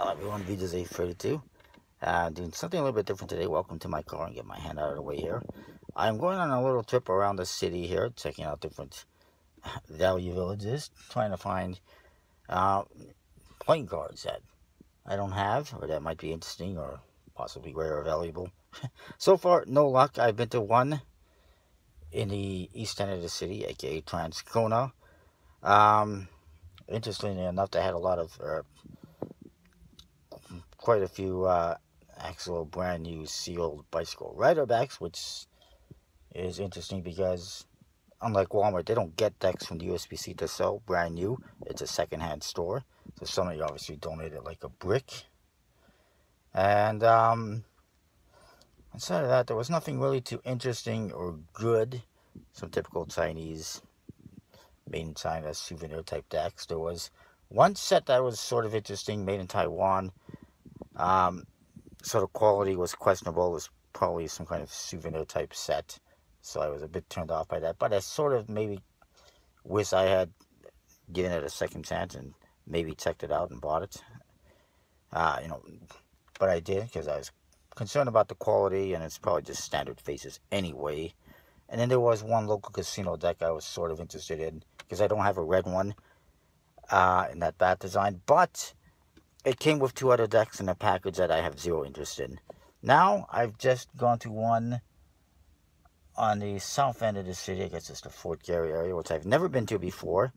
Hello everyone, VJ 32. Doing something a little bit different today. Welcome to my car and get my hand out of the way here. I'm going on a little trip around the city here, checking out different value villages, trying to find playing cards that I don't have, or that might be interesting, or possibly rare or valuable. So far, no luck. I've been to one in the east end of the city, aka Transcona. Interestingly enough, they had a lot of quite a few actual brand new sealed bicycle rider backs, which is interesting because unlike Walmart, they don't get decks from the USPC to sell brand new. It's a secondhand store, so somebody obviously donated like a brick. And outside of that, there was nothing really too interesting or good. Some typical Chinese, made in China souvenir type decks. There was one set that was sort of interesting, made in Taiwan. Sort of quality was questionable. It was probably some kind of souvenir type set, so I was a bit turned off by that. But I sort of maybe wish I had given it a second chance and maybe checked it out and bought it. But I did because I was concerned about the quality, and it's probably just standard faces anyway. And then there was one local casino deck I was sort of interested in because I don't have a red one in that bat design, but it came with two other decks in a package that I have zero interest in. Now, I've just gone to one on the south end of the city. I guess it's the Fort Garry area, which I've never been to before.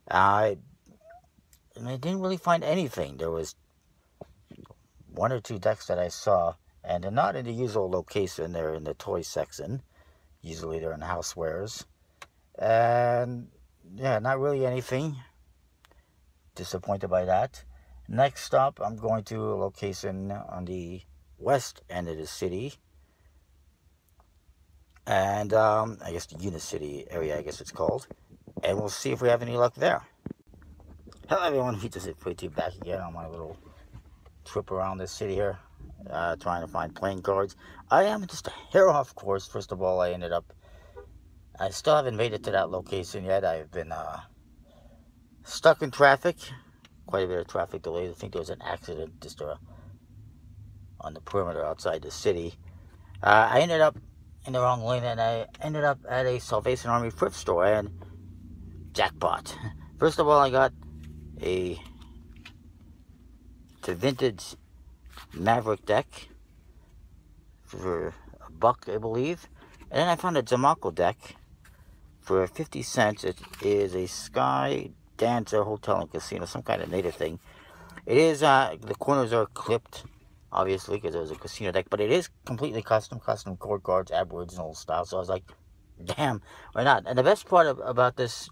And I didn't really find anything. There was one or two decks that I saw, and they're not in the usual location. They're in the toy section. Usually they're in housewares. And, yeah, not really anything. Disappointed by that. Next stop, I'm going to a location on the west end of the city. And I guess the Unicity area, I guess it's called. And we'll see if we have any luck there. Hello everyone, VJ32 back again on my little trip around the city here. Trying to find playing cards. I am just a hair off course. First of all, I still haven't made it to that location yet. I've been stuck in traffic. Quite a bit of traffic delays. I think there was an accident just on the perimeter outside the city. I ended up in the wrong lane, and I ended up at a Salvation Army thrift store, and jackpot. First of all, I got a vintage Maverick deck for $1, I believe. And then I found a Zamaco deck for 50 cents. It is a Sky Dancer Hotel and Casino, some kind of native thing. It is, the corners are clipped, obviously, because it was a casino deck, but it is completely custom cord cards, Aboriginal style, so I was like, damn, why not? And the best part about this,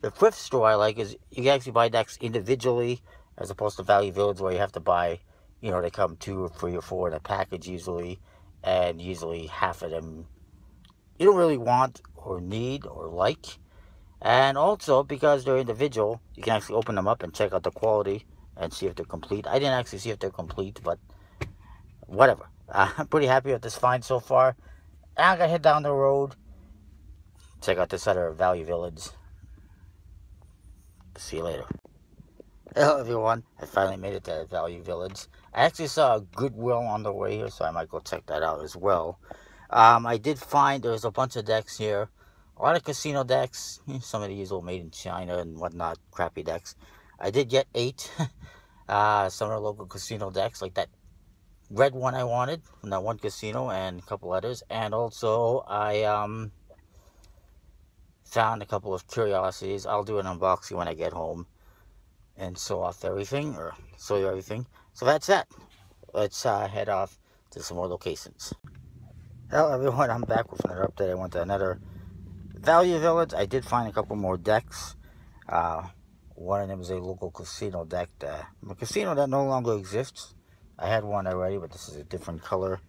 the thrift store I like, is you can actually buy decks individually, as opposed to Value Village, where you have to buy, they come 2 or 3 or 4 in a package usually, and usually half of them you don't really want or need or like. And also, because they're individual, you can actually open them up and check out the quality and see if they're complete. I didn't actually see if they're complete, but whatever. I'm pretty happy with this find so far. And I'm going to head down the road, check out this other Value Village. See you later. Hello everyone, I finally made it to Value Village. I actually saw a Goodwill on the way here, so I might go check that out as well. I did find there's a bunch of decks here. A lot of casino decks, some of the usual made in China and whatnot, crappy decks. I did get 8. Some of the local casino decks, like that red one I wanted from that one casino and a couple others. And also, I found a couple of curiosities. I'll do an unboxing when I get home and show off everything, or show you everything. So that's that. Let's head off to some more locations. Hello everyone, I'm back with another update. I went to another Value Village. I did find a couple more decks. One of them is a local casino deck, a casino that no longer exists. I had one already, but this is a different color.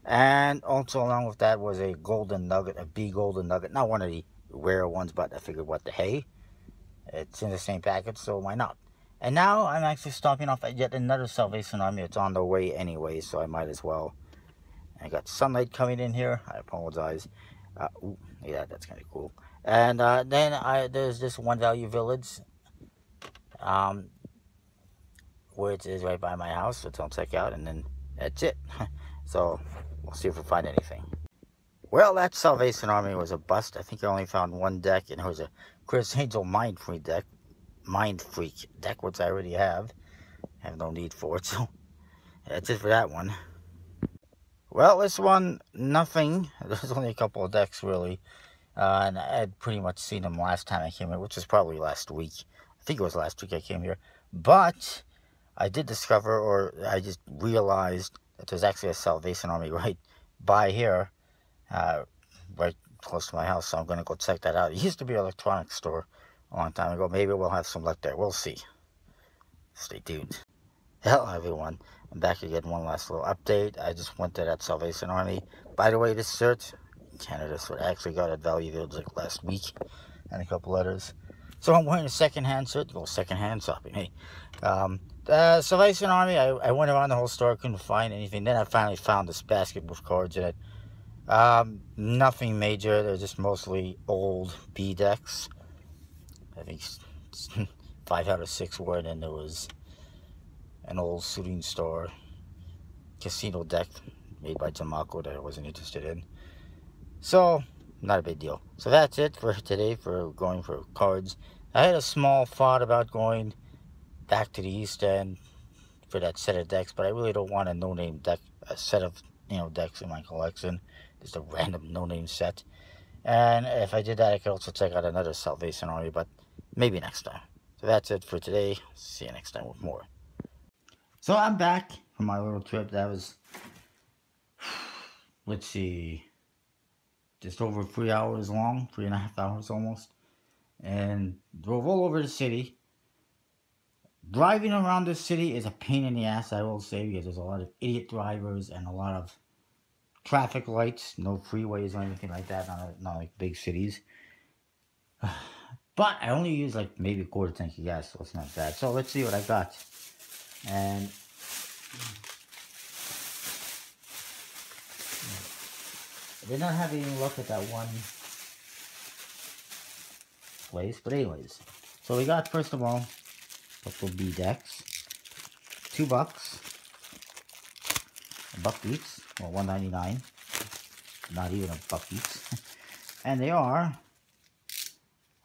And also along with that was a golden nugget, a B golden nugget. Not one of the rare ones, but I figured, what the hey? It's in the same package, so why not? And now I'm actually stopping off at yet another Salvation Army. It's on the way anyway, so I might as well. I got sunlight coming in here. I apologize. Ooh, yeah, that's kind of cool. And then there's this one Value Village which is right by my house, which I'll check out, and then that's it. So we'll see if we find anything. Well, that Salvation Army was a bust. I think I only found one deck, and it was a Chris Angel Mind Freak deck, which I already have. I have no need for it, so that's it for that one. Well, this one, nothing. There's only a couple of decks, really. And I had pretty much seen them last time I came here, which was probably last week. I think it was last week I came here. But I did discover, or I just realized, that there's actually a Salvation Army right by here, right close to my house. So I'm going to go check that out. It used to be an electronics store a long time ago. Maybe we'll have some luck there. We'll see. Stay tuned. Hello, everyone. I'm back again. One last little update. I just went to that Salvation Army. By the way, this shirt, Canada, so I actually got at Value Village like last week, and a couple others. So I'm wearing a second-hand shirt. Well, second-hand shopping. Hey, the Salvation Army. I went around the whole store, couldn't find anything. Then I finally found this basket with cards in it. Nothing major. They're just mostly old B decks. I think 5 out of 6 were, and then there was an old shooting star casino deck made by Jamako that I wasn't interested in. So, not a big deal. So that's it for today for going for cards. I had a small thought about going back to the East End for that set of decks, but I really don't want a no-name deck, a set of, decks in my collection. Just a random no-name set. And if I did that, I could also check out another Salvation Army, but maybe next time. So that's it for today. See you next time with more. So I'm back from my little trip. That was, let's see, just over 3 hours long, 3.5 hours almost. And drove all over the city. Driving around the city is a pain in the ass, I will say, because there's a lot of idiot drivers and a lot of traffic lights, no freeways or anything like that, not like big cities. But I only use like maybe a quarter tank of gas, so it's not bad. So let's see what I got. And I did not have any luck at that one place, but anyways. So we got, first of all, a couple B decks. $2. A buck each, or $1.99. Not even a buck each. And they are,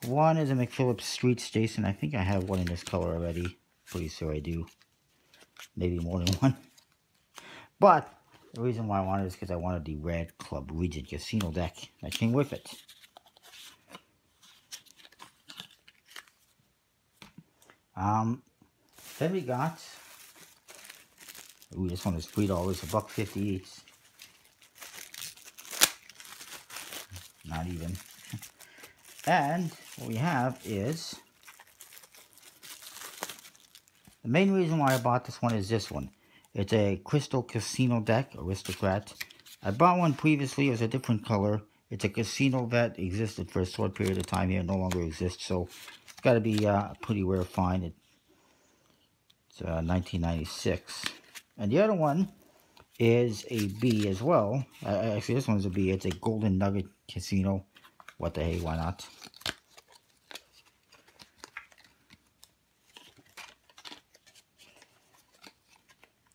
one is a McPhillips Street Station. I think I have one in this color already. Pretty sure I do. Maybe more than one. But the reason why I wanted it is because I wanted the Red Club Regent Casino deck that came with it. Then we got, ooh, this one is $3, $1.50 each. Not even. And what we have is, the main reason why I bought this one is this one. It's a Crystal Casino deck, Aristocrat. I bought one previously. It was a different color. It's a casino that existed for a short period of time here. No longer exists. So it's got to be a pretty rare find. It's 1996. And the other one is a B as well. Actually, this one's a B. It's a Golden Nugget Casino. What the hey, why not?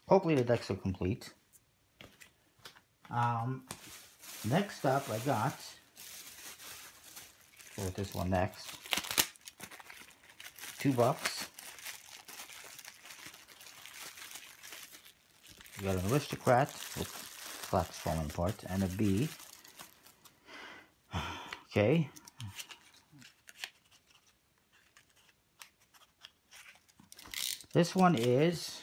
Hopefully the decks are complete. Next up, I got, go with this one next, $2. We got an Aristocrat with flaps falling apart, and a B. Okay. This one is,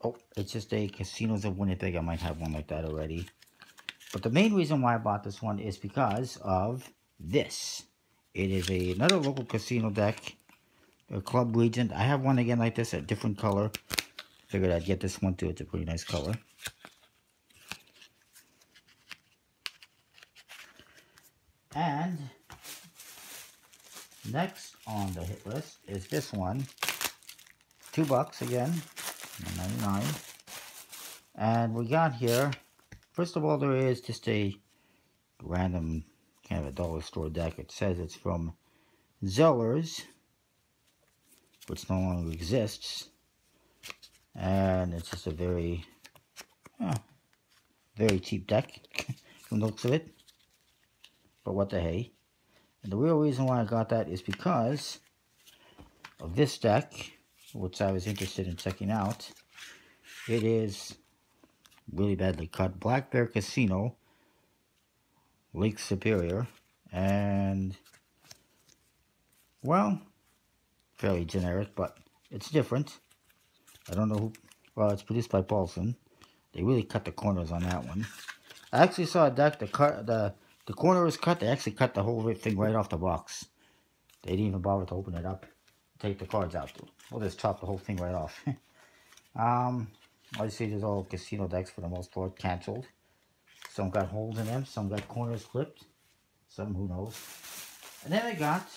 oh, it's just a Casinos of Winnipeg. I might have one like that already. But the main reason why I bought this one is because of this. It is another local casino deck, a Club Regent. I have one again like this, a different color. Figured I'd get this one too. It's a pretty nice color. And next on the hit list is this one. $2 again, $1.99. And we got here, first of all, there is just a random kind of a dollar store deck. It says it's from Zellers, which no longer exists. And it's just a very, very cheap deck from the looks of it. But what the hey. And the real reason why I got that is because of this deck, which I was interested in checking out. It is really badly cut. Black Bear Casino, Lake Superior, and, well, fairly generic, but it's different. I don't know who, well, it's produced by Paulson. They really cut the corners on that one. I actually saw a deck, the corner was cut, they actually cut the whole thing right off the box. They didn't even bother to open it up, take the cards out. We'll just chop the whole thing right off. Obviously there's all casino decks for the most part canceled. Some got holes in them, some got corners clipped, some who knows. And then I got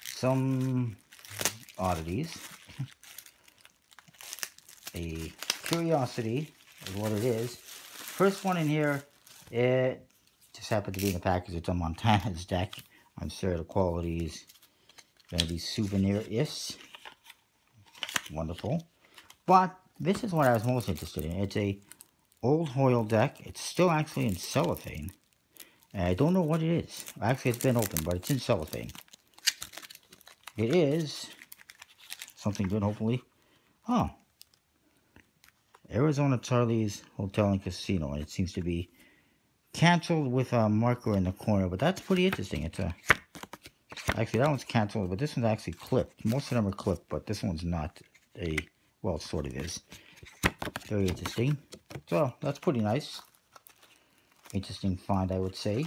some oddities. A curiosity is what it is. First one in here, it just happened to be in the package. It's a Montana's deck. I'm sure the quality is going to be souvenir-ish. Wonderful. But this is what I was most interested in. It's a old Hoyle deck. It's still actually in cellophane. And I don't know what it is. Actually, it's been opened, but it's in cellophane. It is something good, hopefully. Oh. Arizona Charlie's Hotel and Casino. And it seems to be canceled with a marker in the corner. But that's pretty interesting. It's a... Actually, that one's canceled, but this one's actually clipped. Most of them are clipped, but this one's not a... Well, it sort of is. Very interesting. So, that's pretty nice. Interesting find, I would say.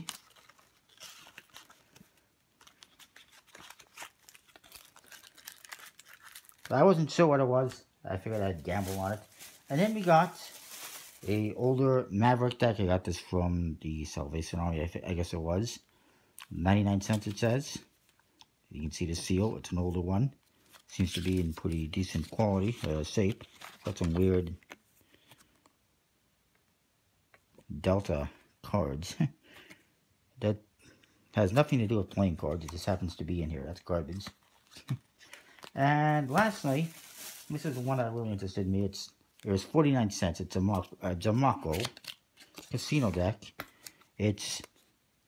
I wasn't sure what it was. I figured I'd gamble on it. And then we got a older Maverick deck. I got this from the Salvation Army, I guess it was. 99 cents it says. You can see the seal. It's an older one. Seems to be in pretty decent quality, shape. Got some weird Delta cards. That has nothing to do with playing cards. It just happens to be in here. That's garbage. And lastly, this is the one that really interested me. It was 49 cents. It's a Jamaco casino deck. It's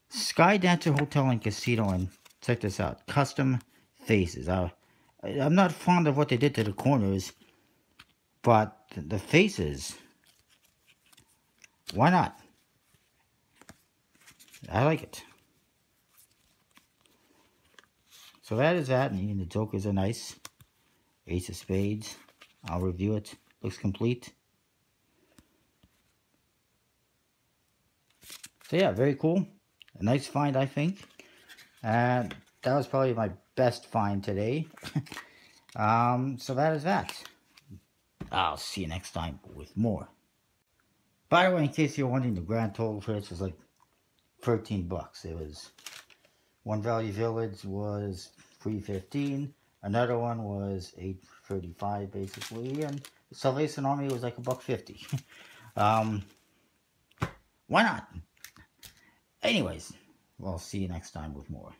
Sky Dancer Hotel and Casino, and check this out. Custom faces. I'm not fond of what they did to the corners, but the faces, why not? I like it. So that is that, and the jokers are nice. Ace of Spades. I'll review it. Looks complete. So yeah, very cool. A nice find, I think. And that was probably my best find today. So that is that. I'll see you next time with more. By the way, in case you're wondering, the grand total for this was like 13 bucks. It was one Value Village was $3.15. Another one was $8.35 basically, and the Salvation Army was like $1.50. Why not? Anyways, we'll see you next time with more.